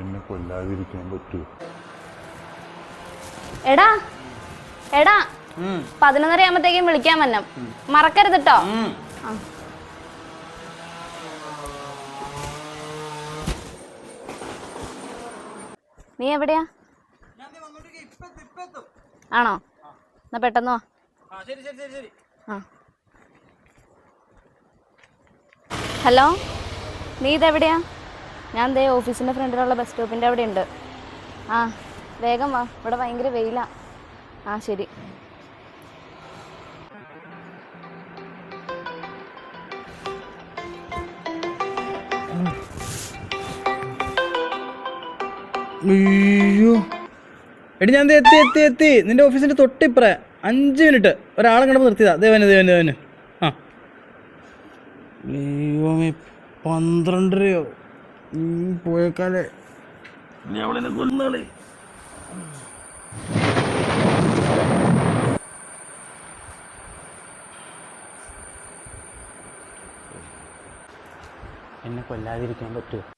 എന്നെ കൊല്ലാതിരിക്കാൻ പറ്റുമോ? എടാ എടാ 11:30 ആകുമ്പത്തേക്കും വിളിക്കാൻ വന്നം, മറക്കരുത് ട്ടോ. നീ എവിടെയാ? ആണോ? എന്നാ പെട്ടെന്ന് വാ. ഹലോ, നീ ഇതെവിടെയാ? ഞാൻ ദേ ഓഫീസിൻ്റെ ഫ്രണ്ടിലുള്ള ബസ് സ്റ്റോപ്പിൻ്റെ അവിടെ ഉണ്ട്. ആ വേഗം വാ, ഇവിടെ ഭയങ്കര വെയിലാ. ആ ശരി. അയ്യോ എടി ഞാൻ എത്തി നിന്റെ ഓഫീസിന്റെ തൊട്ടിപ്പറേ 5 മിനിറ്റ് ഒരാളെ കണ്ടപ്പോൾ നിർത്തിയതാ. ദേവന് ആ ദൈവമേ 12:30 പോയേക്കാലേ. നീ അവളെ കൊന്നാളെ. എന്നെ കൊല്ലാതിരിക്കാൻ പറ്റുമോ?